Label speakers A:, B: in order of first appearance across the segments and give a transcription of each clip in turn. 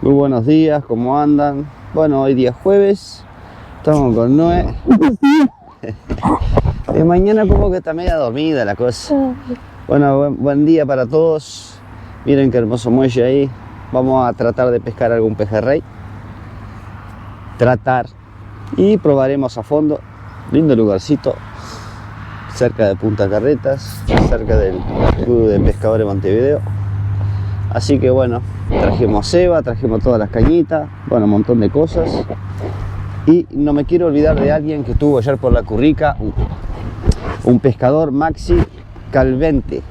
A: Muy buenos días, ¿cómo andan? Bueno, hoy día jueves, estamos con Noé. De mañana como que está media dormida la cosa. Bueno, buen día para todos. Miren qué hermoso muelle ahí. Vamos a tratar de pescar algún pejerrey. Y probaremos a fondo. Lindo lugarcito, cerca de Punta Carretas, cerca del Club de Pescadores Montevideo. Así que bueno, trajimos ceba, trajimos todas las cañitas, bueno, un montón de cosas. Y no me quiero olvidar de alguien que estuvo ayer por la Currica, un pescador, Maxi Calvente,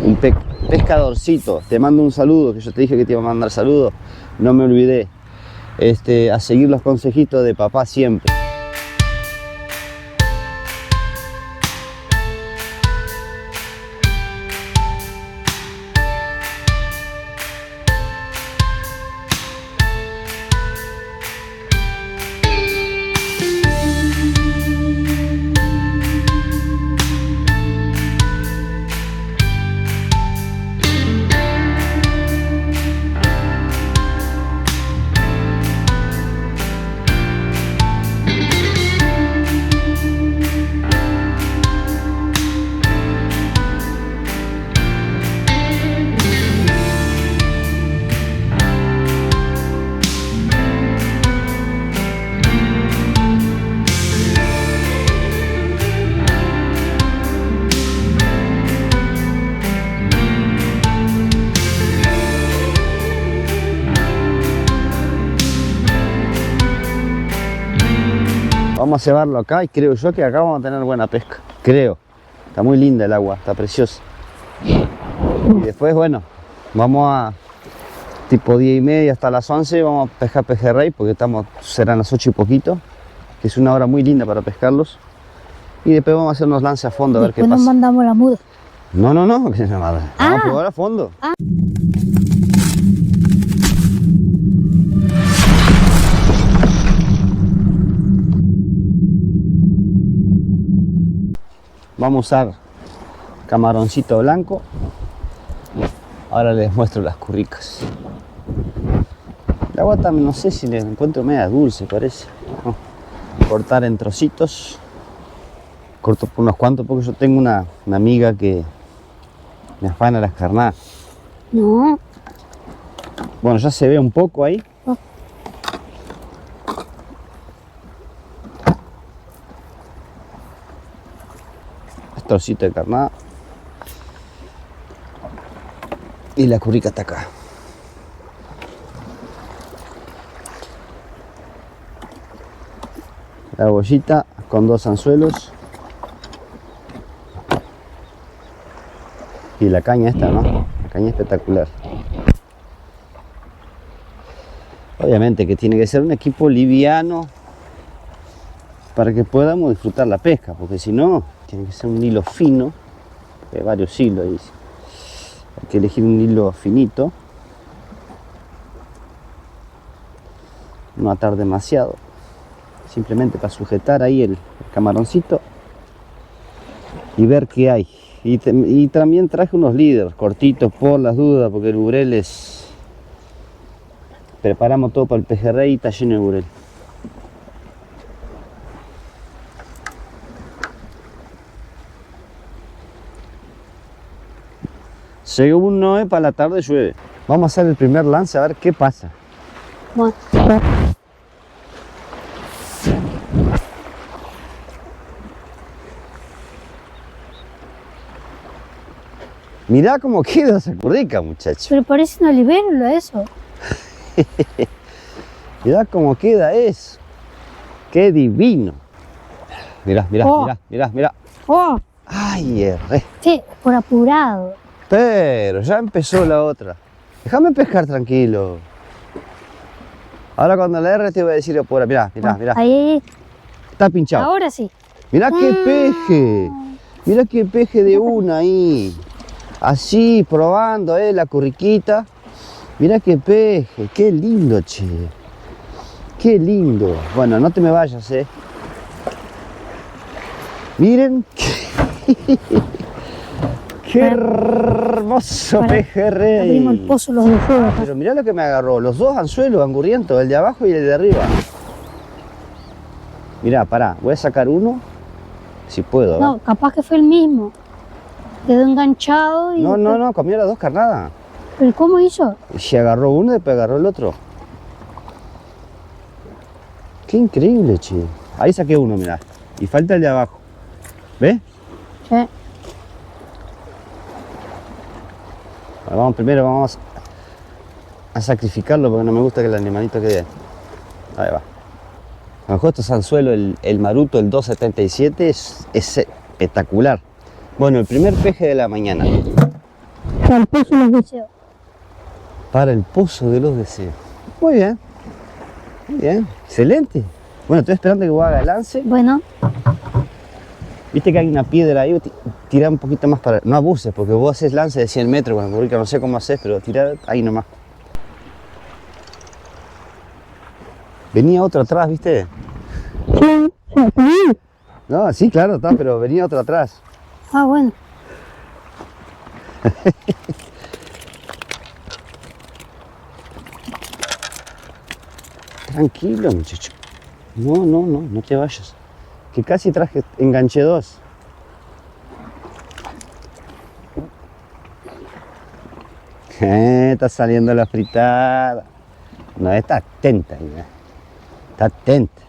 A: un pescadorcito. Te mando un saludo, que yo te dije que te iba a mandar saludos, no me olvidé. A seguir los consejitos de papá siempre. Vamos a cebarlo acá y creo yo que acá vamos a tener buena pesca. Creo. Está muy linda el agua, está preciosa. Y después, bueno, vamos a tipo 10:30 hasta las 11. Vamos a pescar pejerrey porque serán las 8 y poquito. Que es una hora muy linda para pescarlos. Y después vamos a hacer unos lances a fondo a ver qué pasa.
B: Después nos mandamos la muda.
A: No, que se llama. Vamos a probar a fondo. Vamos a usar camaroncito blanco. Ahora les muestro las curricas. El agua también, no sé si les encuentro media dulce, parece. Cortar en trocitos. Corto por unos cuantos porque yo tengo una amiga que me afana las carnadas.
B: No.
A: Bueno, ya se ve un poco ahí. Trocito de carnada y la currica está acá. La bollita con 2 anzuelos y la caña esta, ¿no? La caña espectacular. Obviamente que tiene que ser un equipo liviano para que podamos disfrutar la pesca, porque si no tiene que ser un hilo fino, hay varios hilos ahí. Hay que elegir un hilo finito, no atar demasiado, simplemente para sujetar ahí el camaroncito y ver qué hay. Y también traje unos líderes cortitos por las dudas, porque el burel preparamos todo para el pejerrey y está lleno de burel. Según Noé, para la tarde llueve. Vamos a hacer el primer lance a ver qué pasa.
B: Bueno.
A: Mirá cómo queda esa currica, muchacho.
B: Pero parece una libélula eso.
A: Mirá cómo queda eso. Qué divino. Mirá.
B: Oh,
A: Ay, erré.
B: sí, por apurado.
A: Pero ya empezó la otra. Déjame pescar tranquilo. Ahora cuando la erre te voy a decir apura. Mirá.
B: Ahí,
A: Está pinchado.
B: ahora sí.
A: Mirá qué peje. Mirá qué peje de una ahí. Así, probando, la curriquita. Mirá qué peje. Qué lindo, che. Qué lindo. Bueno, no te me vayas, Miren. Qué hermoso
B: Pará,
A: pejerrey.
B: abrimos el pozo los dos juegos.
A: Pero mirá lo que me agarró, los dos anzuelos angurrientos, el de abajo y el de arriba. Mirá, pará, voy a sacar uno, si puedo.
B: No, capaz que fue el mismo. Quedó enganchado y...
A: No, comió las dos carnadas.
B: ¿Pero cómo hizo?
A: Y se agarró uno y después agarró el otro. Qué increíble, che. Ahí saqué uno, mirá. Y falta el de abajo. ¿Ves?
B: Sí.
A: Bueno, vamos a sacrificarlo porque no me gusta que el animalito quede. Ahí va. A lo mejor estos anzuelos, el Maruto, el 277, es espectacular. Bueno, el primer peje de la mañana.
B: Para el pozo los deseos.
A: Para el pozo de los deseos. Muy bien. Muy bien. Excelente. Bueno, estoy esperando que vos hagas el lance.
B: Bueno,
A: Viste que hay una piedra ahí, tira un poquito más para... No abuses, porque vos haces lance de 100 metros con la currica, no sé cómo haces, pero tira ahí nomás. Venía otro atrás, ¿viste?
B: sí, sí.
A: No, sí, claro, está, pero venía otro atrás.
B: Ah, bueno.
A: Tranquilo, muchacho. No te vayas. Que casi enganché dos. Está saliendo la fritada. No, está atenta, mira. Está atenta.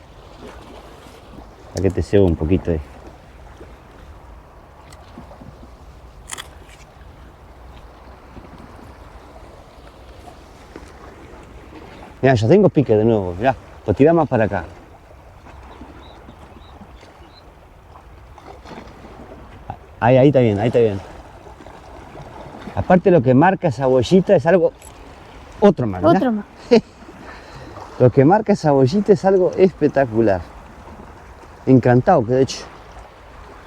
A: Para que te cebo un poquito ahí. Mira, ya tengo pique de nuevo, mirá, pues tira más para acá. Ahí está bien, ahí está bien. Aparte lo que marca esa bollita es algo... Otro más, mirá.
B: Otro más.
A: Lo que marca esa bollita es algo espectacular. Encantado que de hecho.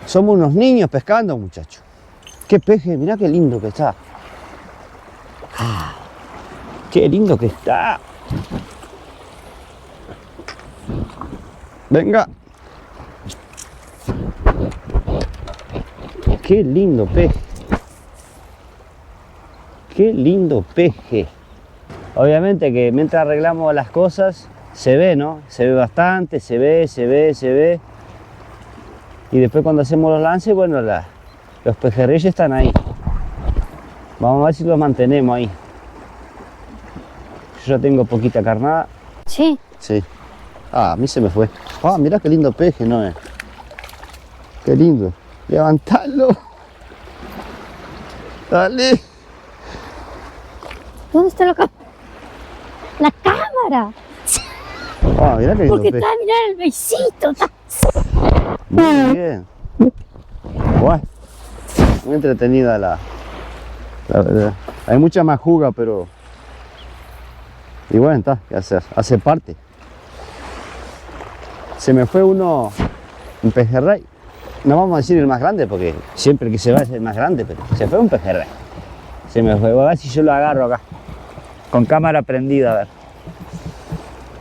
A: Somos unos niños pescando, muchachos. Qué peje, mirá qué lindo que está. Qué lindo que está. Venga. Qué lindo peje. Qué lindo peje. Obviamente que mientras arreglamos las cosas, se ve, ¿no? Se ve bastante, se ve. Y después cuando hacemos los lances, bueno, los pejerreyes están ahí. Vamos a ver si los mantenemos ahí. Yo ya tengo poquita carnada.
B: Sí.
A: Sí. Ah, a mí se me fue. Ah, mirá qué lindo peje, ¿no es? Qué lindo. Levantalo. Dale.
B: ¿Dónde está la cámara? ¡La cámara!
A: Ah, mirá qué lindo
B: Porque
A: peje.
B: está, mirá el besito. Está...
A: Muy bien. Bueno, muy entretenida la verdad. Hay mucha más juga, pero... Y bueno, está, ¿qué hacer? Hace parte. Se me fue uno, un pejerrey. No vamos a decir el más grande, porque siempre que se va es el más grande, pero se fue un pejerrey. Se me fue, voy a ver si yo lo agarro acá. Con cámara prendida, a ver.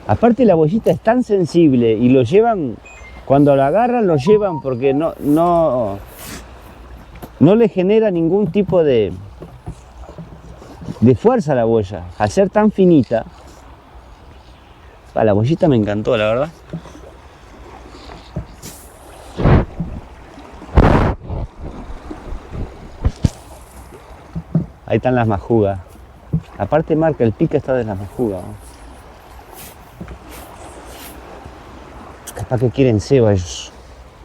A: Aparte la bollita es tan sensible y lo llevan... Cuando lo agarran, lo llevan porque no le genera ningún tipo de fuerza a la boya. Al ser tan finita, la bollita me encantó, la verdad. Ahí están las majugas. Aparte marca el pique está de las majugas, ¿no? Capaz que quieren ceba ellos.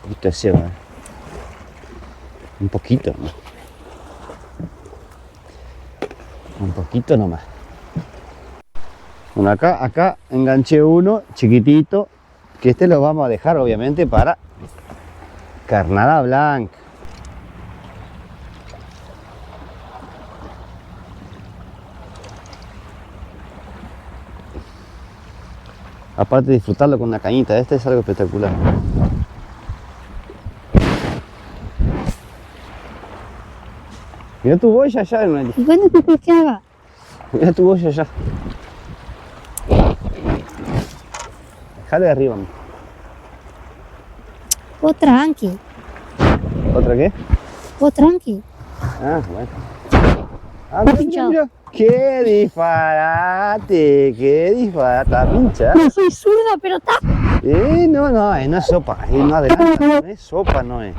A: Un poquito de ceba. Un poquito, ¿no? Un poquito nomás. Bueno, acá enganché uno chiquitito, que este lo vamos a dejar obviamente para carnada blanca. Aparte de disfrutarlo con una cañita, este es algo espectacular. Mira tu boya allá, Noeli.
B: ¿Y cuándo te crees que haga?
A: Mira tu boya allá. Dejale de arriba.
B: Vos tranqui.
A: ¿Otra qué?
B: Vos tranqui.
A: Ah, bueno. Ah, mira,
B: pinchado.
A: mira. ¡Qué disparate! ¡Qué disparate! ¿Está pincha?
B: No soy zurda, pero está.
A: No, no es sopa. No adelanta, no es sopa, no es.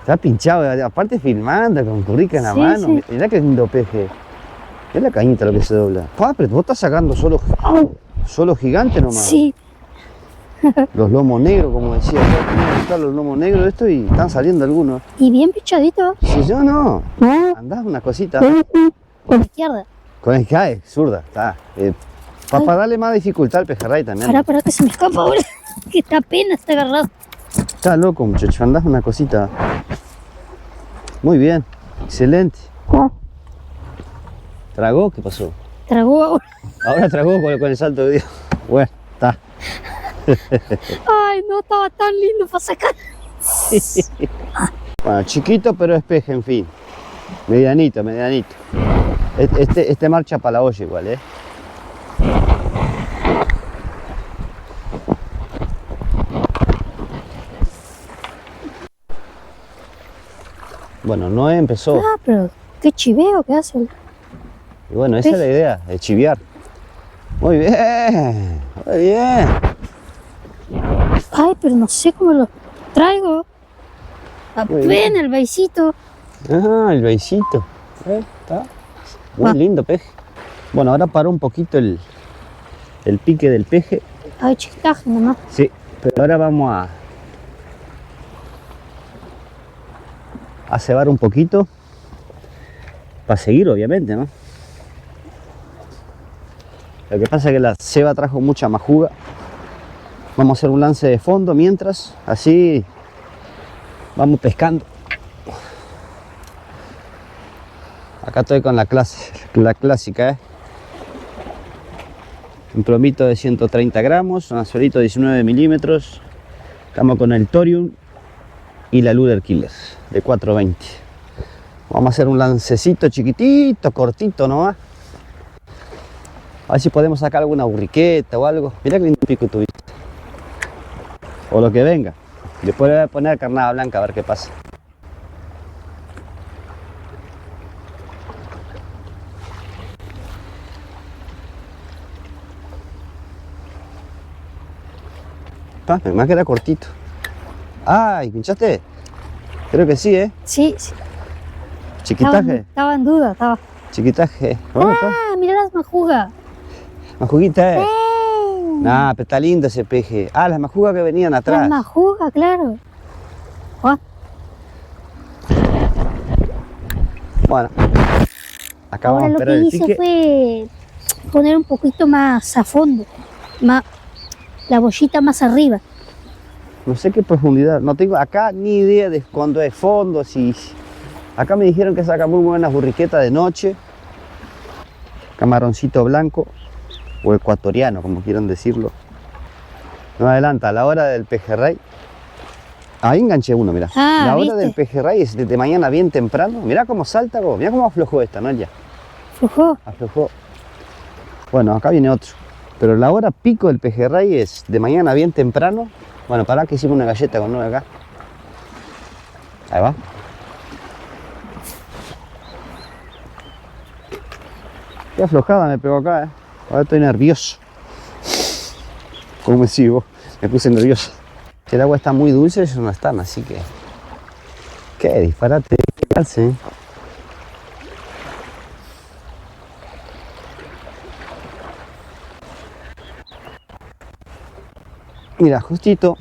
A: Está pinchado, aparte filmando con currica en la
B: Sí,
A: mano.
B: sí.
A: Mirá qué lindo peje. Es la cañita lo que se dobla. Pa, pero vos estás sacando solo gigante nomás.
B: Sí.
A: Los lomos negros, como decía. Están los lomos negros esto y están saliendo algunos.
B: Y bien pichadito.
A: Si yo no,
B: No.
A: andás una cosita.
B: Con la izquierda.
A: Con el cae, zurda, está. Para darle más dificultad al pejerrey también.
B: Pará, que se me escapa ahora. Que está apenas está agarrado.
A: Está loco, muchacho, andás una cosita. Muy bien, excelente. ¿Tragó? ¿Qué pasó?
B: Tragó ahora.
A: Ahora tragó con el salto de Dios. Bueno, está.
B: Ay, no estaba tan lindo para sacar.
A: Bueno, chiquito pero es peje, en fin. Medianito, medianito. Este marcha para la olla igual, ¿eh? Bueno, Noé empezó.
B: Ah, pero qué chiveo que hace.
A: Y bueno, esa es la idea, de chiviar. Muy bien, muy bien.
B: Ay, pero no sé cómo lo traigo.
A: Muy bien.
B: Apenas el beisito.
A: Ah, el beisito. Está muy lindo peje. Bueno, ahora paró un poquito el pique del peje.
B: Ay, chiquitaje nomás.
A: Sí, pero ahora vamos a cebar un poquito. Para seguir, obviamente, ¿no? Lo que pasa es que la ceba trajo mucha majuga. Vamos a hacer un lance de fondo mientras, así vamos pescando. Acá estoy con la clásica, ¿eh? Un plomito de 130 gramos, un anzuelito de 19 milímetros. Estamos con el Thorium y la Luder Killer de 420. Vamos a hacer un lancecito chiquitito, cortito nomás. A ver si podemos sacar alguna burriqueta o algo. Mirá que lindo pico tuviste. O lo que venga. Después le voy a poner carnada blanca a ver qué pasa. Me queda cortito. ¡Ay! ¿Pinchaste? Creo que sí, ¿eh?
B: Sí, sí.
A: Chiquitaje.
B: Estaba en duda, estaba.
A: Chiquitaje. ¿Dónde está?
B: Ah, mira las majugas.
A: Majuguita, ¿eh? Nah, pero está lindo ese peje. Ah, las majugas que venían atrás.
B: Las majugas, claro. Ah,
A: Bueno. Acá
B: ahora
A: vamos a
B: lo
A: esperar
B: que
A: el
B: hice
A: pique.
B: fue poner un poquito más a fondo. La bollita más arriba.
A: No sé qué profundidad. No tengo acá ni idea de cuándo es fondo. Acá me dijeron que saca muy buenas burriquetas de noche. Camaroncito blanco. O ecuatoriano, como quieran decirlo. No adelanta, a la hora del pejerrey. Ahí enganché uno, mirá.
B: Ah,
A: la hora
B: ¿viste?
A: del pejerrey es de mañana bien temprano. Mirá cómo salta, mirá cómo aflojó esta, ¿no? Ya.
B: Flojó.
A: Aflojó. Bueno, acá viene otro. Pero la hora pico del pejerrey es de mañana bien temprano. Bueno, pará que hicimos una galleta con nueve acá. Ahí va. Qué aflojada me pegó acá, Ahora estoy nervioso. ¿Cómo decís vos? Me puse nervioso. Si el agua está muy dulce, ellos no están, así que... Qué disparate, qué hace, Mira, justito.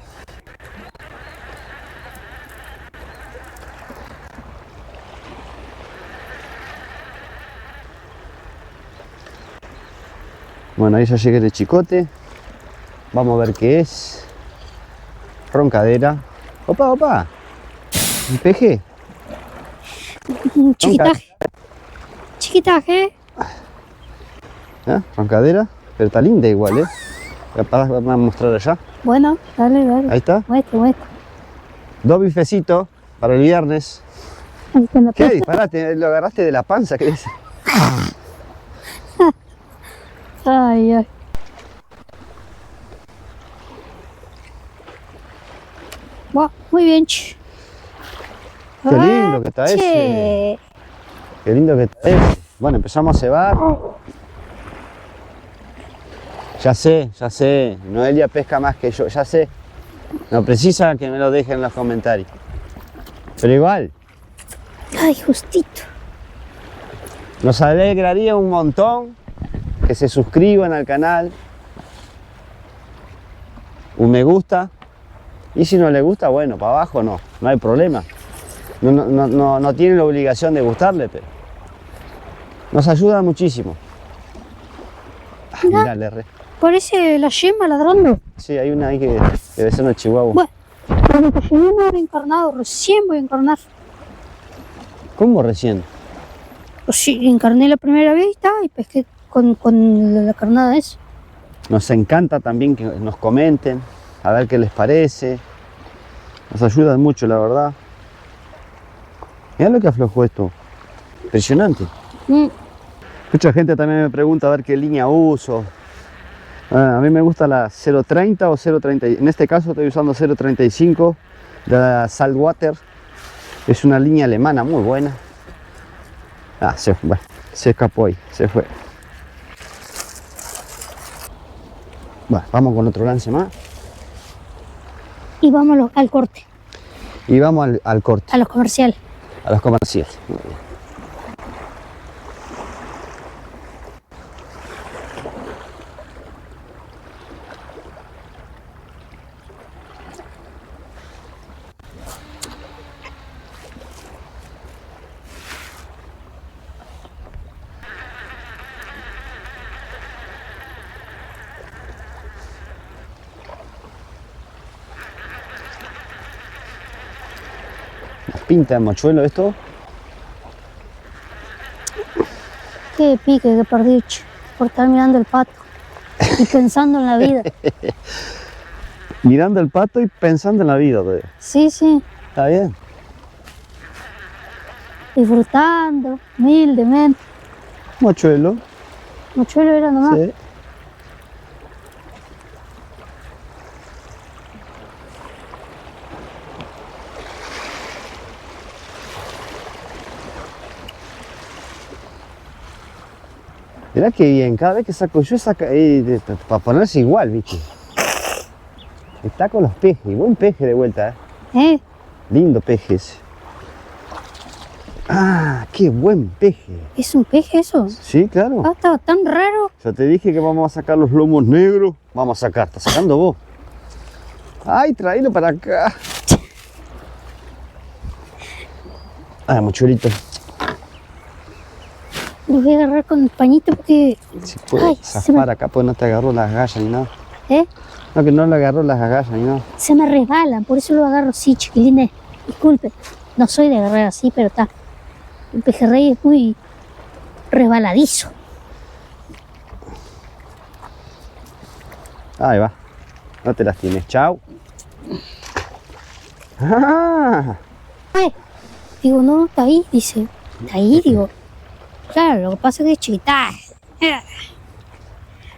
A: Bueno, ahí ya llegué de chicote. Vamos a ver qué es. Roncadera. Opa, opa. Un peje.
B: Chiquitaje. Chiquitaje.
A: Roncadera. Pero está linda igual, Vamos a mostrar allá.
B: Bueno, dale, dale.
A: Ahí está.
B: Muestra.
A: 2 bifecitos para el viernes.
B: Ahí está la
A: ¿Qué
B: puerta.
A: disparate? Lo agarraste de la panza, ¿qué dice?
B: Ay, ay. Buah, muy bien.
A: Qué lindo que está
B: Che.
A: ese. Qué lindo que está ese. Bueno, empezamos a cebar. Ya sé. Noelia pesca más que yo, ya sé. No precisa que me lo dejen en los comentarios. Pero igual,
B: Ay, justito.
A: nos alegraría un montón que se suscriban al canal. Un me gusta. Y si no le gusta, bueno, para abajo no hay problema. No tiene la obligación de gustarle, pero nos ayuda muchísimo.
B: Mirá.
A: Mirá, re.
B: Parece la yema ladrando.
A: Sí, hay una ahí que debe ser una chihuahua.
B: Bueno, cuando te llegué no era encarnado, recién voy a encarnar.
A: ¿Cómo recién?
B: Pues sí, encarné la primera vez y pesqué con la carnada esa.
A: Nos encanta también que nos comenten, a ver qué les parece. Nos ayudan mucho, la verdad. Mirá lo que aflojó esto. Impresionante. Mucha gente también me pregunta a ver qué línea uso. A mí me gusta la 0.30 o 0.30. En este caso estoy usando 0.35 de la Saltwater. Es una línea alemana muy buena. Se escapó ahí, se fue. Bueno, vamos con otro lance más.
B: Y vámonos al corte,
A: Y vamos al corte,
B: a los comerciales.
A: a los comerciales. Muy bien. Pinta de mochuelo esto.
B: Qué pique que perdí, por estar mirando el pato y pensando en la vida.
A: Mirando el pato y pensando en la vida. Todavía.
B: Sí,
A: Está bien.
B: disfrutando, humildemente.
A: Mochuelo.
B: Mochuelo era nomás.
A: Sí. Mirá que bien, cada vez que saco yo, para ponerse igual, ¿viste? Está con los pejes, buen peje de vuelta, Lindo peje ese. Ah, qué buen peje.
B: ¿Es un peje eso?
A: Sí, claro.
B: Ah, estaba tan raro.
A: Ya te dije que vamos a sacar los lomos negros. Vamos a sacar, estás sacando vos. Ay, traílo para acá. Ah, mochuelito.
B: Lo voy a agarrar con el pañito porque...
A: Si puedo
B: Ay,
A: zafar acá, pues no te agarró las agallas ni nada.
B: ¿Eh?
A: No, que no le agarró las agallas ni nada.
B: Se me resbalan, por eso lo agarro así, chiquilines. Disculpe, no soy de agarrar así, pero está. El pejerrey es muy resbaladizo.
A: Ahí va. No te las tienes. Chao. Ah,
B: Ay, digo, no, está ahí, dice. Está ahí, digo. Claro, lo que pasa es que es chiquita.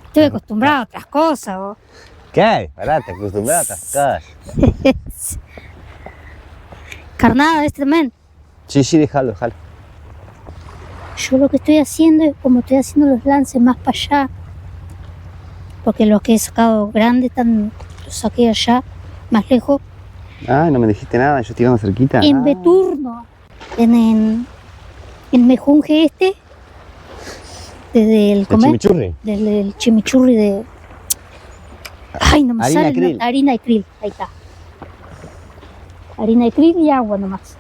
B: Estoy acostumbrado a otras cosas, vos.
A: ¿qué? Pará, te acostumbraste a estas cosas.
B: Carnada, también.
A: Sí, déjalo.
B: Yo lo que estoy haciendo es como estoy haciendo los lances más para allá. Porque los que he sacado grandes los saqué allá, más lejos.
A: Ah, no me dijiste nada, yo tirando cerquita.
B: En Beturno, en Mejunje desde el
A: chimichurri.
B: Desde el chimichurri de... Ay, no me
A: Harina
B: sale.
A: de krill.
B: No, harina de krill, ahí está. Harina de krill y agua nomás.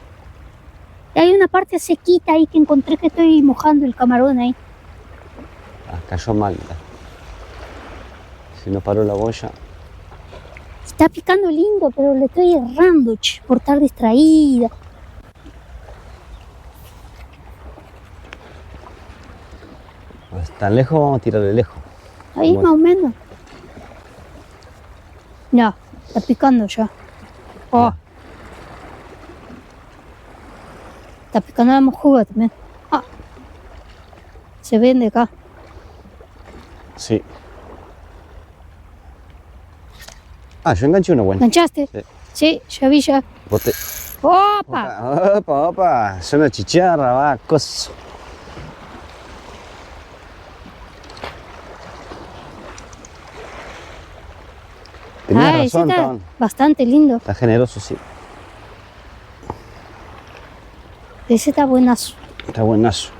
B: Y hay una parte sequita ahí que encontré que estoy mojando el camarón ahí.
A: Ah, cayó mal. Si no paró la boya.
B: Está picando lindo, pero le estoy errando, por estar distraída.
A: Pues tan lejos, vamos a tirarle lejos.
B: Ahí
A: Bueno.
B: más o menos. Ya, está picando ya. Oh.
A: Ya.
B: Está picando la mojuga también. Ah. Se vende acá.
A: Sí. Ah, yo enganché una buena.
B: ¿Enganchaste?
A: Sí.
B: Sí, ya vi.
A: Bote.
B: ¡Opa!
A: Opa. Suena chicharra, va, coso. Tenías
B: ese
A: razón,
B: está
A: Tom.
B: bastante lindo.
A: Está generoso, sí.
B: Ese está buenazo.
A: Está buenazo.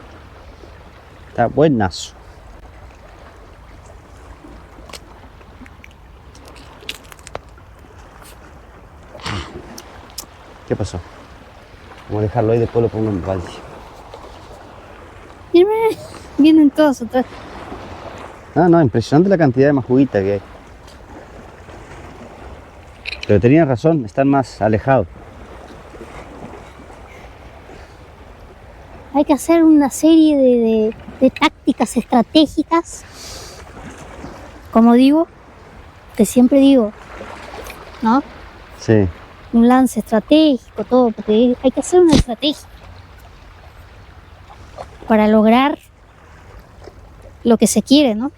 A: Está buenazo. ¿Qué pasó? Vamos a dejarlo ahí, después lo pongo en el balde.
B: Mírame, vienen todos atrás.
A: No, impresionante la cantidad de majuguita que hay. Pero tenías razón, están más alejados.
B: Hay que hacer una serie de tácticas estratégicas, como digo, que siempre digo, ¿no?
A: Sí.
B: Un lance estratégico, todo, porque hay que hacer una estrategia para lograr lo que se quiere, ¿no?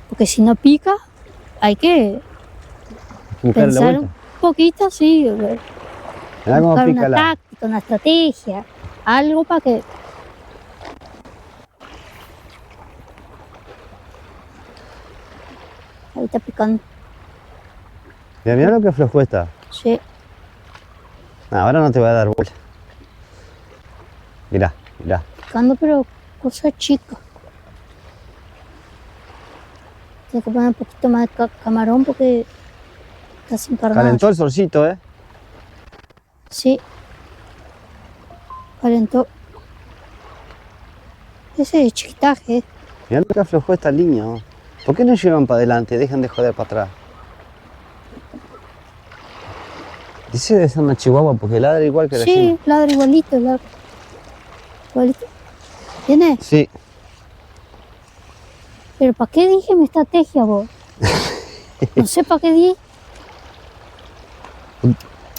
B: Porque si no pica, hay que
A: Buscarle la
B: pensar
A: vuelta.
B: un poquito, sí,
A: Mirá cómo
B: buscar
A: pica
B: una
A: la.
B: táctica, una estrategia, algo para que... Ahí está picando.
A: Mirá lo que flojo está.
B: Sí.
A: Ahora no te voy a dar vuelta. Mirá.
B: Picando, pero cosa chica. Tengo que poner un poquito más de camarón porque está sin carnada.
A: Calentó el solcito, ¿eh?
B: Sí. Calentó. Ese es chiquitaje.
A: Mirá lo que aflojó esta línea, ¿no? ¿Por qué no llevan para adelante? Dejan de joder para atrás. Dice que es una chihuahua porque ladra igual que la
B: Sí,
A: Gina.
B: ladra igualito, ladra. Igualito. ¿Tiene?
A: Sí.
B: Pero ¿para qué dije mi estrategia, vos? No sé para qué di.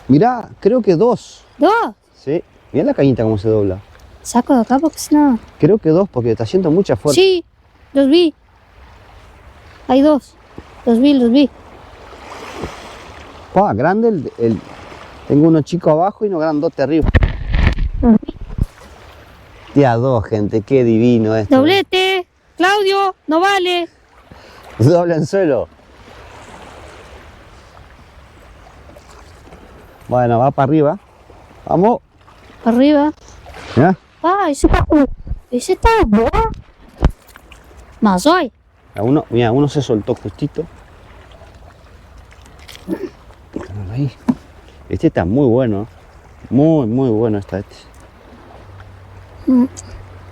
A: Mirá, creo que 2.
B: ¡Dos!
A: Sí. Mirá la cañita cómo se dobla.
B: Saco de acá porque si no...
A: Creo que 2 porque está haciendo mucha fuerza.
B: Sí, los vi. Hay dos. Los vi.
A: Pa, grande tengo uno chico abajo y uno grandote arriba. Tía 2, gente, qué divino esto.
B: Doblete. Claudio, no vale.
A: Doble en suelo. Bueno, va para arriba. Vamos.
B: Arriba.
A: Mirá.
B: Ah, ese está bueno. Más hoy.
A: Mira, uno se soltó justito. Ahí. Este está muy bueno. Muy bueno está este.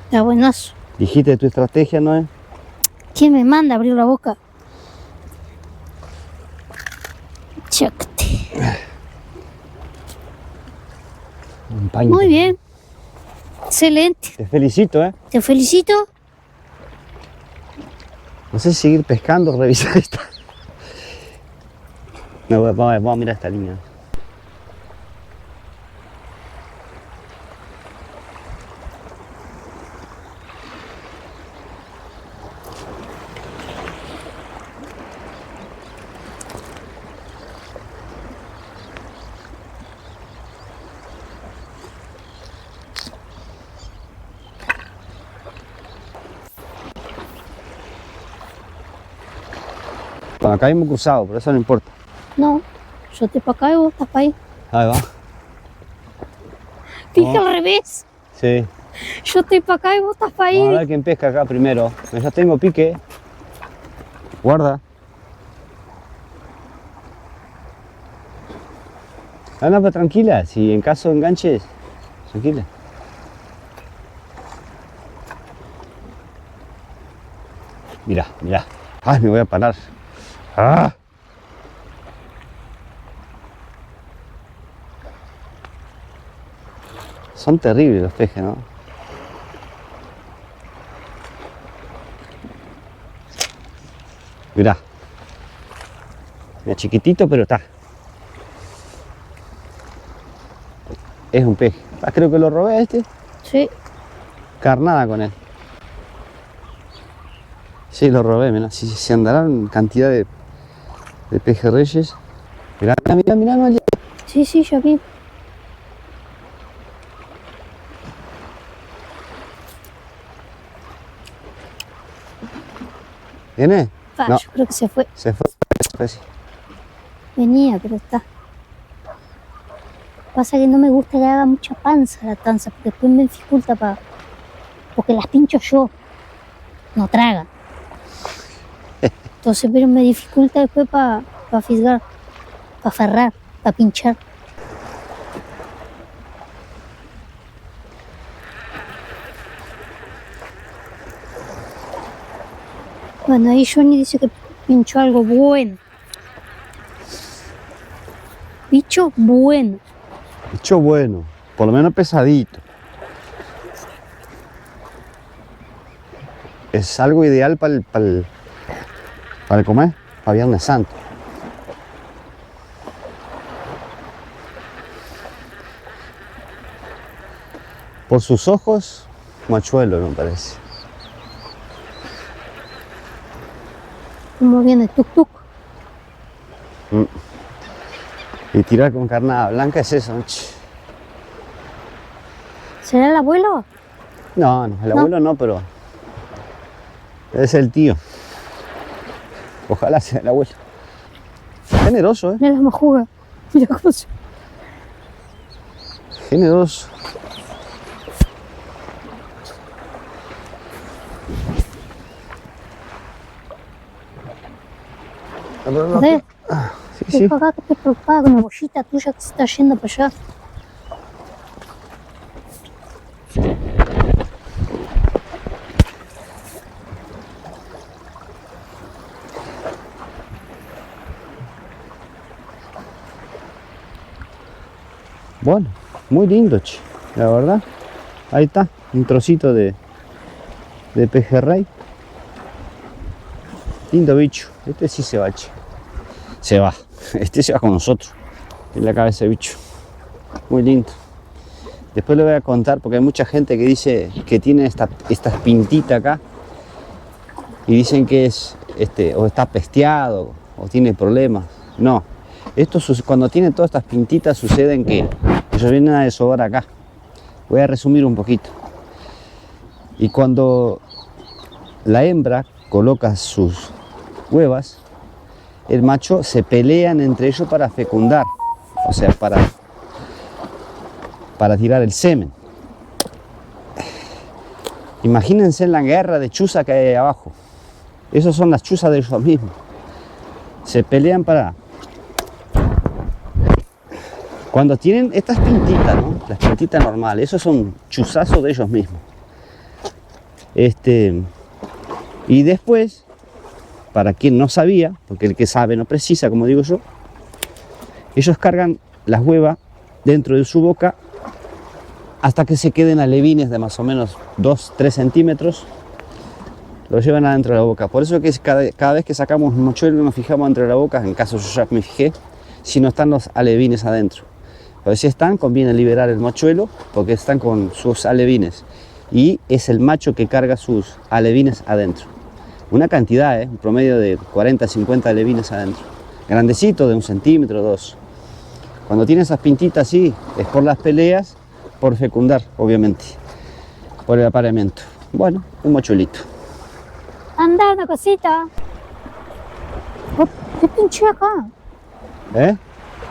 B: Está buenazo.
A: Dijiste tu estrategia, ¿no es?
B: ¿Quién me manda a abrir la boca? Chácate.
A: Un paño.
B: Muy bien. Excelente.
A: Te felicito, ¿eh?
B: Te felicito.
A: No sé si seguir pescando o revisar esta. No, vamos a mirar esta línea. Bueno, acá hemos cruzado, pero eso no importa.
B: No, yo estoy para acá y vos estás para ahí.
A: Ahí va.
B: Dije
A: No.
B: al revés.
A: Sí.
B: Yo estoy para acá y vos estás para
A: Vamos a
B: ahí.
A: ver quién pesca acá primero. Ya tengo pique. Guarda. Anda, pero tranquila. Si en caso de enganches, tranquila. Mira. Ay, me voy a parar. ¡Ah! Son terribles los pejes, ¿no? Mirá. Mira, chiquitito, pero está. Es un pez. Ah, creo que lo robé a este.
B: Sí.
A: Carnada con él. Sí, lo robé, mirá. Si andarán cantidad de pejerreyes. Mirá, Noelia.
B: Sí, ya vi.
A: ¿Viene?
B: Pa,
A: No.
B: yo creo que se fue.
A: Se fue. Pues sí.
B: Venía, pero está. Pasa que no me gusta que haga mucha panza la tanza, porque después me dificulta porque las pincho yo, no tragan. Entonces, pero me dificulta después para fisgar, para ferrar, para pinchar. Bueno, ahí Johnny dice que pinchó algo bueno. Bicho bueno.
A: Bicho bueno, por lo menos pesadito. Es algo ideal para el comer, para Viernes Santo. Por sus ojos, machuelo me parece.
B: Como viene tuk tuk.
A: Y tirar con carnada blanca es eso, ¿no?
B: ¿Será el abuelo?
A: No, el abuelo no, pero es el tío. Ojalá sea el abuelo. Generoso, ¿eh?
B: Mira la majuga. Mira cómo se...
A: Generoso.
B: Joder,
A: Sí.
B: acá que te preocupada con la bollita tuya que se está yendo para allá.
A: Bueno, muy lindo, che, la verdad. Ahí está, un trocito de pejerrey. Lindo bicho. Este sí se va, che. Se va. Este se va con nosotros. En la cabeza de bicho. Muy lindo. Después le voy a contar porque hay mucha gente que dice que tiene esta pintita acá. Y dicen que es o está pesteado o tiene problemas. No. Esto cuando tiene todas estas pintitas suceden que ellos vienen a desovar acá. Voy a resumir un poquito. Y cuando la hembra coloca sus huevas, el macho se pelean entre ellos para fecundar, o sea, para tirar el semen. Imagínense la guerra de chuza que hay ahí abajo. Esas son las chuzas de ellos mismos. Se pelean para... Cuando tienen estas pintitas, ¿no? Las pintitas normales, esos son chuzazos de ellos mismos. Y después, para quien no sabía, porque el que sabe no precisa, como digo yo, ellos cargan las huevas dentro de su boca hasta que se queden alevines de más o menos 2-3 centímetros, lo llevan adentro de la boca. Por eso que cada vez que sacamos un mochuelo nos fijamos dentro de la boca, en caso yo ya me fijé, si no están los alevines adentro. Pero si están, conviene liberar el mochuelo porque están con sus alevines. Y es el macho que carga sus alevines adentro. Una cantidad, un promedio de 40-50 alevines adentro. Grandecito, de 1 centímetro, 2. Cuando tiene esas pintitas así, es por las peleas, por fecundar, obviamente. Por el apareamiento. Bueno, un mochuelito.
B: Anda, una cosita. ¿Qué pinché acá?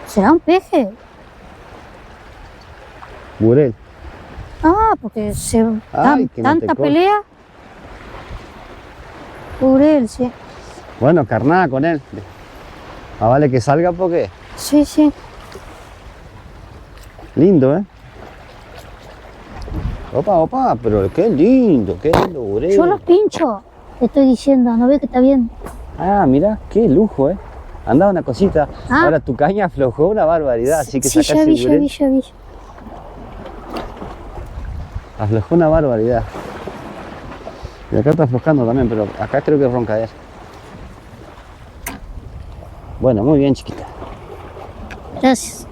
B: ¿Será un peje?
A: Burel.
B: Ah, porque
A: Ay, que no te
B: tanta
A: corte.
B: pelea. Burel, sí.
A: Bueno, carnada con él. Ah, vale que salga porque...
B: Sí, sí.
A: Lindo, Opa, pero qué lindo burel.
B: Yo los pincho, te estoy diciendo, ¿no ves que está bien?
A: Ah, mira, qué lujo, Anda una cosita.
B: Ah.
A: Ahora tu caña aflojó una barbaridad, así que
B: Sí,
A: sacás
B: ya
A: el burel.
B: ya vi.
A: Aflojó una barbaridad. Y acá está aflojando también, pero acá creo que es roncader. Bueno, muy bien, chiquita.
B: Gracias.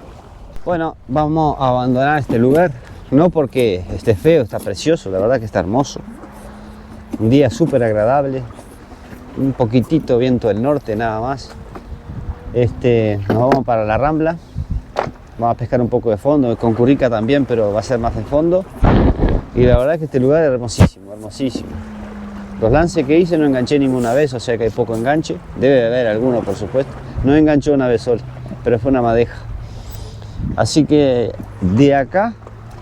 A: Bueno, vamos a abandonar este lugar. No porque esté feo, está precioso, la verdad que está hermoso. Un día súper agradable. Un poquitito viento del norte, nada más. Nos vamos para la Rambla. Vamos a pescar un poco de fondo, con currica también, pero va a ser más de fondo. Y la verdad que este lugar es hermosísimo, hermosísimo. Los lances que hice no enganché ninguna vez, o sea que hay poco enganche. Debe de haber alguno, por supuesto. No enganchó una vez sola, pero fue una madeja. Así que de acá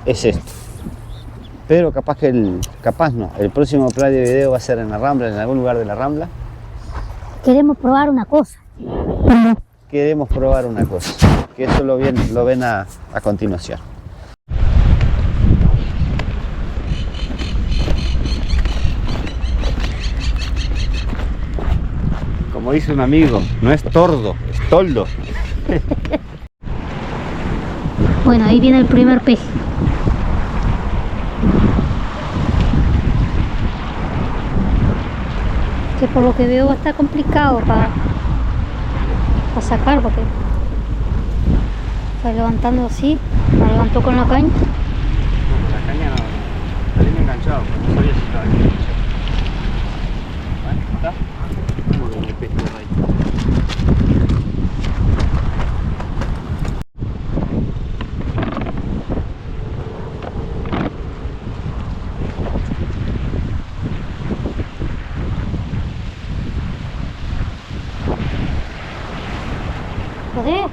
A: es esto. Pero capaz que el próximo play de video va a ser en la Rambla, en algún lugar de la Rambla.
B: Queremos probar una cosa.
A: Queremos probar una cosa, que eso lo ven a continuación. Como dice un amigo, no es tordo, es toldo.
B: Bueno, ahí viene el primer peje. Que por lo que veo va a estar complicado para sacar, porque está levantando así. La levantó con la caña.
A: No, con la caña no. Está bien enganchado, pero no sabía si estaba bien enganchado. ¿Vale? ¿Está? Muy bien, el pez por ahí.
B: Joder.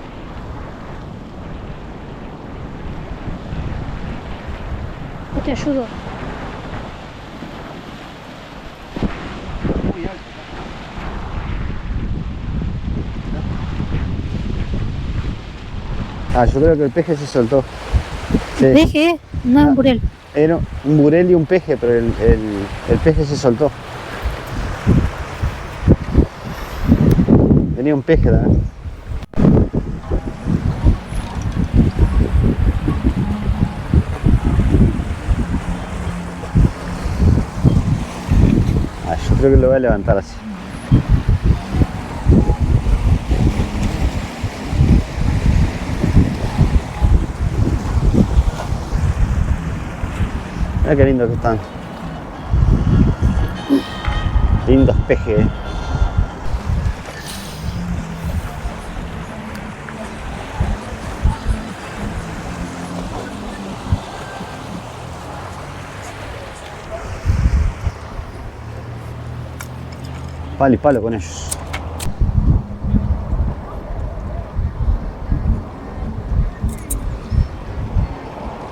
B: Yo te ayudo.
A: Muy alto. Yo creo que el peje se soltó. Sí.
B: Peje, no es un burel.
A: Era un burel y un peje, pero el peje se soltó. Venía un peje, ¿verdad? Yo creo que lo voy a levantar así. Mira qué lindos que están. Lindos pejes. Palo y palo con ellos.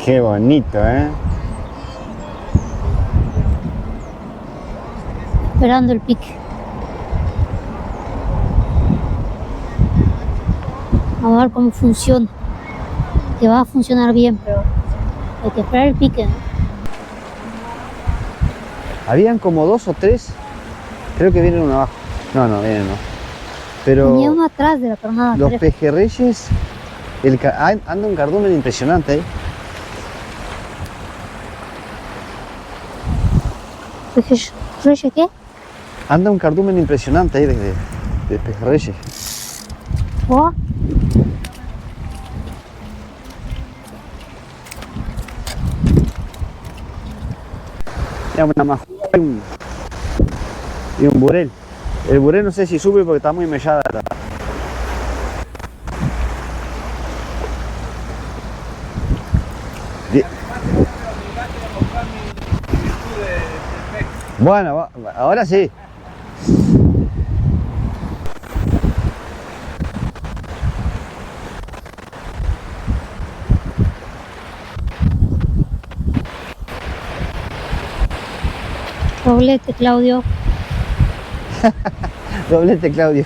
A: Qué bonito, ¿eh?
B: Esperando el pique. Vamos a ver cómo funciona. Que va a funcionar bien, pero hay que esperar el pique, ¿no?
A: Habían como 2 o 3. Creo que vienen uno abajo. No, vienen no. Pero
B: Tenía uno atrás de la carnada.
A: los pejerreyes, anda un cardumen impresionante ahí.
B: ¿Pejerreyes qué?
A: Anda un cardumen impresionante ahí de pejerreyes.
B: ¿Oh?
A: Mira, una más y un burel. El burel no sé si sube porque está muy mellada la... Bueno, ahora sí.
B: Doblete, Claudio.
A: Doblete, Claudio.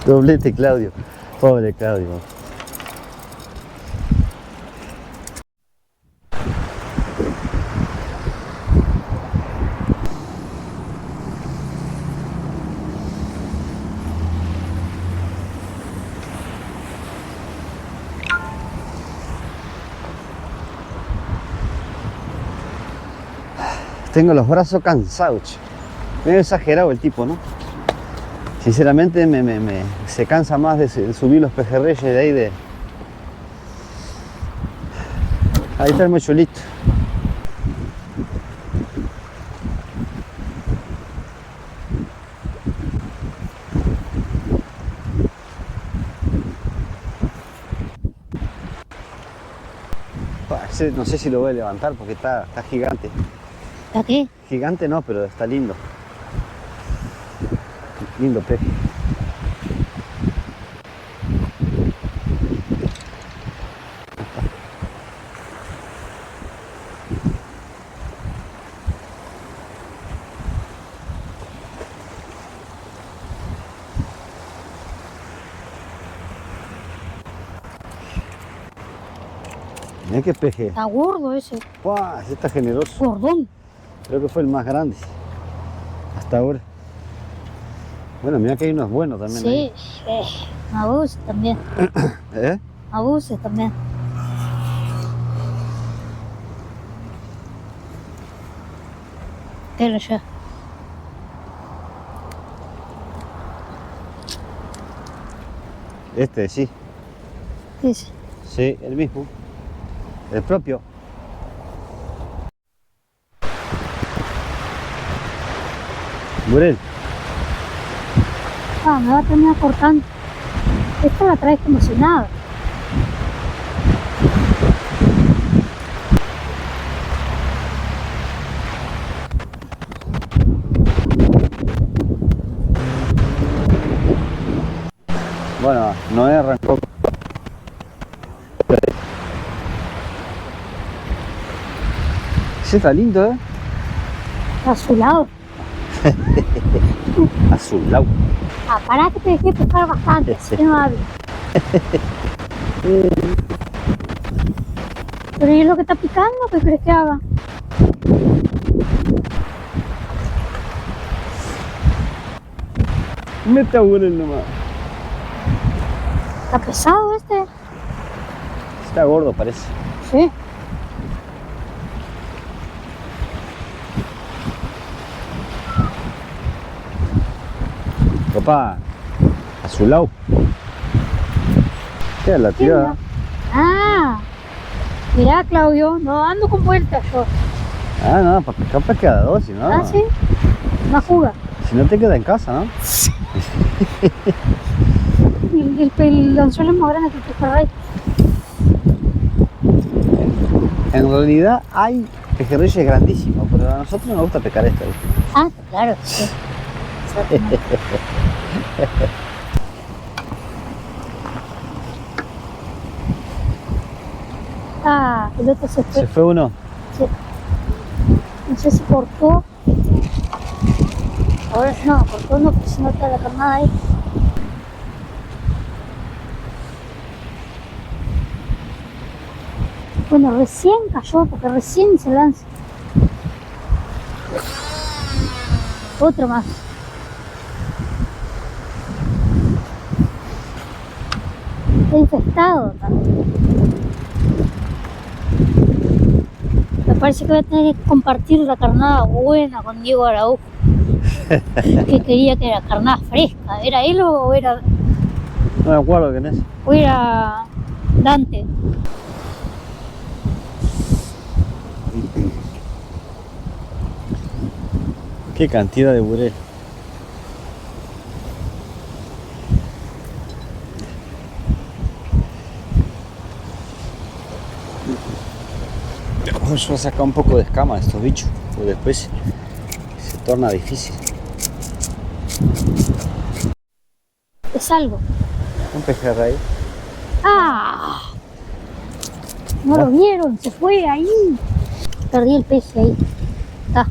A: Doblete, Claudio. Pobre Claudio. Tengo los brazos cansados. Medio exagerado el tipo, ¿no? Sinceramente se cansa más de subir los pejerreyes de ahí de... Ahí está el mochuelito. No sé si lo voy a levantar porque está gigante.
B: ¿Está qué?
A: Gigante no, pero está lindo. Lindo pez. Mirá qué peje.
B: Está gordo ese.
A: ¡Guau! Ese está generoso.
B: Gordón.
A: Creo que fue el más grande hasta ahora. Bueno, mira que hay unos buenos también.
B: Sí. Abuse también.
A: ¿Eh?
B: Abuse también. Pero ya.
A: Este, sí.
B: ¿Qué es?
A: Sí, el mismo. El propio. Burel.
B: Ah, me va a terminar cortando. Esta la traes como si nada.
A: Bueno, Noé arrancó. Ese está lindo, ¿eh?
B: Azulado.
A: Azulado.
B: Ah, pará que te dejé pescar bastante.
A: Sí.
B: Que no hable. Pero ¿y es lo que está picando? ¿Qué crees que haga?
A: Meta Burel nomás.
B: ¿Está pesado este?
A: Está gordo, parece.
B: Sí.
A: Papá, azulado. ¿Qué es la tirada?
B: Ah, mirá Claudio, no ando con vueltas yo.
A: Ah, no, para pescar pescador, si no.
B: Ah, sí, una fuga.
A: Si no te queda en casa, ¿no?
B: El anzuelo es más grande que el pejerrey.
A: En realidad hay pejerreyes grandísimos, pero a nosotros nos gusta pescar esto. ¿Viste?
B: Ah, claro, sí. Exactamente. Ah, el otro se fue.
A: ¿Se fue uno?
B: Sí. No sé si cortó. Ahora no, cortó no, porque si no está la carnada ahí. Bueno, recién cayó, porque recién se lanza. Otro más. Está infestado también. Me parece que voy a tener que compartir la carnada buena con Diego Araujo. Que quería que era carnada fresca. ¿Era él o era
A: No me acuerdo quién es.
B: o era Dante?
A: Qué cantidad de burel. Vamos a sacar un poco de escama de estos bichos, porque después se torna difícil.
B: Es algo.
A: Un pejerrey.
B: ¡Ah! No lo vieron, se fue ahí. Perdí el pez ahí. Está.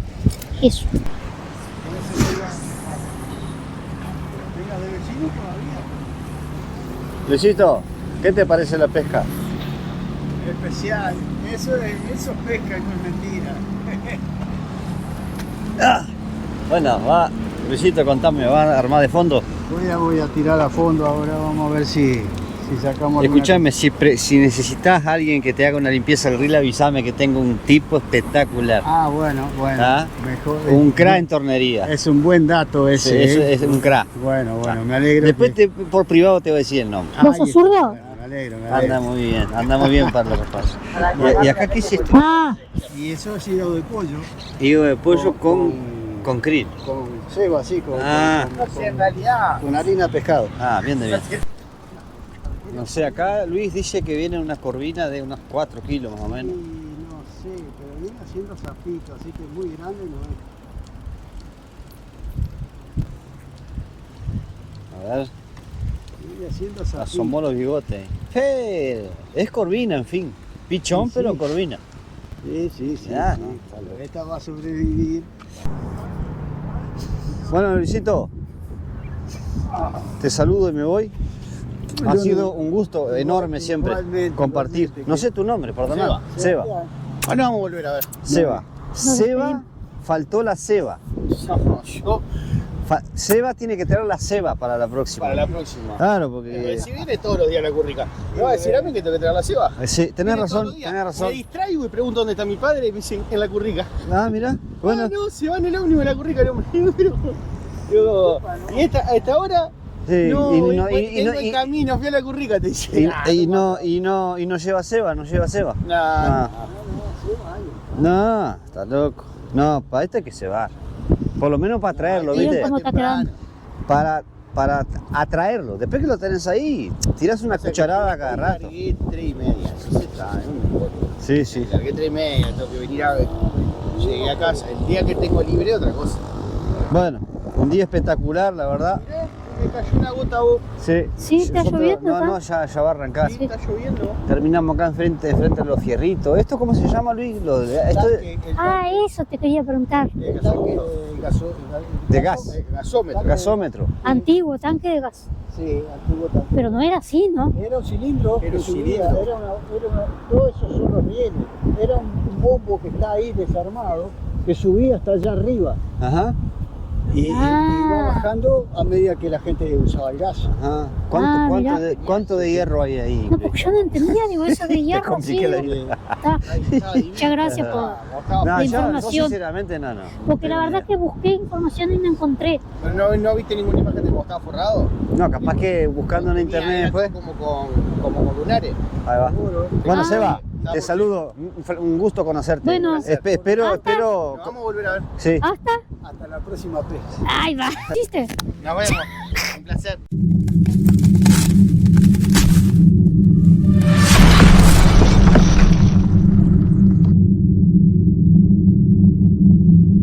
B: Eso.
A: Luisito, ¿qué te parece la pesca?
C: Especial, eso pesca, no es mentira.
A: Bueno, va. Luisito, contame, ¿va a armar de fondo?
C: Voy a tirar a fondo ahora, vamos a ver si sacamos alguna-
A: Escuchame, si necesitas a alguien que te haga una limpieza del reel, avísame que tengo un tipo espectacular.
C: Ah, bueno,
A: ¿Ah?
C: mejor.
A: Un cra en tornería.
C: Es un buen dato
A: Sí,
C: ese.
A: eso
C: ¿eh?
A: es un cra.
C: Bueno, me alegro.
A: Después
C: que-
A: por privado te voy a decir el nombre.
B: ¿Vos
C: Ahí
B: sos
C: está.
B: zurdo?
C: Bueno, me alegro.
A: Anda muy bien para lo que pasa. ¿Y acá qué hiciste?
B: Ah,
C: Y eso es hígado de pollo.
A: Higo de pollo con krill.
C: Con cebo así,
A: Ah.
C: con harina de pescado.
A: Ah, bien de bien. No sé, acá Luis dice que viene una corvina de unos 4 kilos más o
C: Sí,
A: menos.
C: no sé, pero viene haciendo zapito, así que muy grande no es.
A: A ver,
C: Viene haciendo zapito.
A: asomó los bigotes. Es corvina, en fin. Pichón,
C: Sí,
A: pero
C: sí.
A: corvina.
C: Sí, sí, sí.
A: Ya,
C: sí.
A: no, está loco.
C: Esta va a sobrevivir.
A: Bueno, Luisito, te saludo y me voy. Ha
C: Bueno,
A: sido un gusto enorme siempre
C: igualmente,
A: compartir.
C: igualmente.
A: No sé tu nombre, perdona. Seba.
C: Ahora vamos a volver a ver.
A: Seba. Seba,
B: despedimos.
A: faltó la ceba.
C: No, yo
A: Seba tiene que traer la ceba para la próxima.
C: para la próxima.
A: Claro, porque.
C: Si viene todos los días la currica, ¿me va a decir a mí que tengo que traer la ceba?
A: Sí, tenés
C: Viene todos
A: razón,
C: los días.
A: tenés razón.
C: Me distraigo y pregunto dónde está mi padre y me dicen en la currica.
A: Ah, mira. Bueno,
C: Ah, no, se va en el ómnibus en la currica el hombre. Digo, y a esta hora.
A: sí,
C: No,
A: y
C: vengo
A: no,
C: en camino, fui a la currica, te dice.
A: y no lleva ceba, no lleva ceba.
C: No,
A: No, está loco. No, para este hay que cebar. Por lo menos para traerlo,
B: Miren
A: ¿viste?
B: cómo está quedando.
A: Para atraerlo. Después que lo tenés ahí, tirás una cucharada cada rato.
C: Largué 3:30, eso se está, no me importa.
A: Sí, sí.
C: Largué 3:30, tengo que venir a ver. Llegué a casa, el día que tengo libre otra cosa.
A: Bueno, un día espectacular, la verdad.
C: Mirá, me cayó una gota vos.
A: Sí.
B: Sí, está
A: Nosotros-
B: lloviendo
A: No,
B: acá.
A: no, ya va a arrancar.
C: Sí, está lloviendo.
A: Terminamos acá enfrente de los fierritos. ¿Esto cómo se llama, Luis? Esto es
B: Ah, eso te quería preguntar.
C: El tanque
A: De gas.
C: Gasómetro.
A: gasómetro.
B: Antiguo, tanque de gas.
C: Sí, antiguo tanque.
B: Pero no era así, ¿no?
D: Era un cilindro
C: Era
D: que
C: un
D: subía,
C: cilindro.
D: todos esos son los rieles. Era un bombo que está ahí desarmado, que subía hasta allá arriba
A: Ajá.
D: y
B: Ah.
D: iba bajando a medida que la gente usaba el gas.
A: Ajá.
B: Ah, mirá.
A: ¿Cuánto de hierro hay ahí?
B: No, porque yo no entendía, digo, eso de hierro, sí.
A: compliqué la vida.
B: Está. Muchas gracias por...
A: No,
B: La
A: yo
B: información.
A: sinceramente no.
B: Porque la verdad que busqué información y no encontré.
C: ¿No viste ninguna imagen de cómo estaba forrado?
A: No, capaz que buscando en internet
C: Era
A: después.
C: como con lunares.
A: Ahí va. Bueno,
B: Ah.
A: Seba, te
C: Porque-
A: saludo. Un gusto conocerte.
B: Bueno.
A: Espero.
B: Hasta-
A: Espero.
C: Nos vamos a volver a ver.
A: Sí.
B: Hasta...
D: Hasta la próxima vez.
B: Ahí va. ¿Viste?
C: Nos vemos. Un placer.